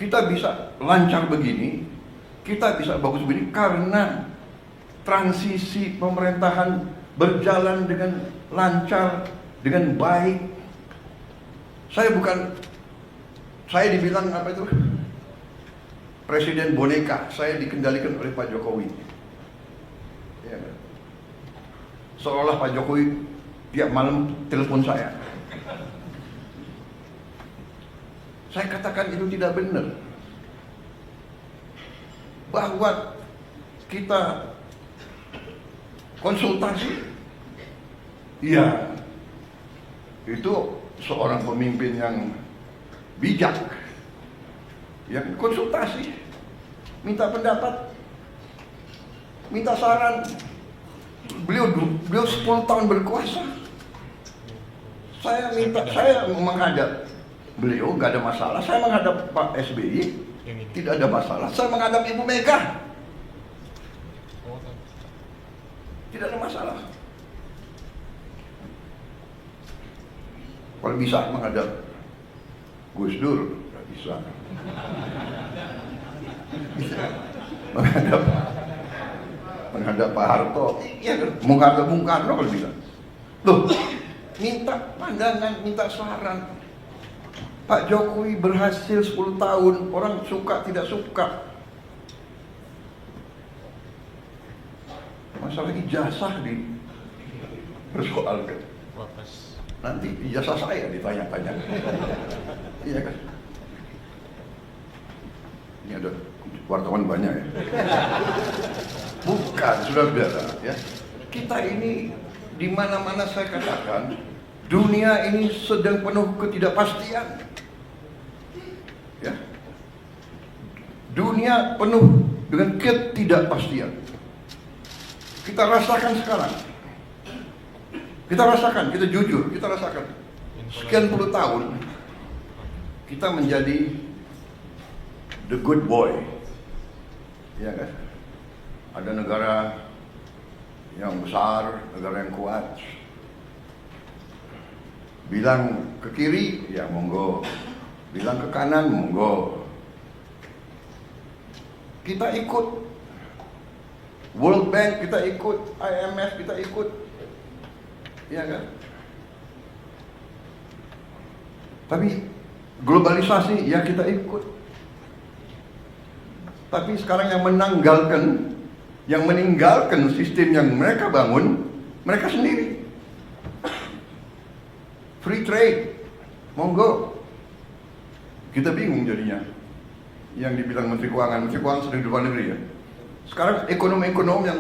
kita bisa lancar begini, kita bisa bagus begini karena transisi pemerintahan berjalan dengan lancar, dengan baik. Saya dibilang apa itu? Presiden boneka, saya dikendalikan oleh Pak Jokowi. Ya, seolah Pak Jokowi tiap malam telepon saya. Saya katakan itu tidak benar. Bahwa kita konsultasi, ya itu seorang pemimpin yang bijak, yang konsultasi, minta pendapat, minta saran. Beliau 10 tahun berkuasa. Saya menghadap beliau, nggak ada masalah. Saya menghadap Pak SBY, tidak ada masalah. Saya menghadap Ibu Mega, tidak ada masalah. Kalau bisa menghadap Gus Dur, nggak bisa. menghadap Pak Harto, ya kan? Menghadap Bung Karno kalau bisa. Loh, minta pandangan, minta saran. Pak Jokowi berhasil 10 tahun, orang suka tidak suka. Masalah ijazah dipersoalkan. Nanti ijazah saya ditanya-tanya. Iya kan? Ini ada wartawan banyak ya. Bukan, saudara-saudara ya. Kita ini di mana-mana saya katakan, dunia ini sedang penuh ketidakpastian. Ya. Dunia penuh dengan ketidakpastian. Kita rasakan sekarang. Kita rasakan, kita jujur, kita rasakan. Sekian puluh tahun kita menjadi the good boy. Ya kan? Ada negara yang besar, negara yang kuat. Bilang ke kiri, ya monggo. Bilang ke kanan, monggo. Kita ikut World Bank, kita ikut IMF, kita ikut, ya kan? Tapi globalisasi, ya kita ikut. Tapi sekarang yang meninggalkan sistem yang mereka bangun, mereka sendiri. Free trade, monggo. Kita bingung jadinya. Yang dibilang Menteri Keuangan sedang di luar negeri ya. Sekarang ekonom yang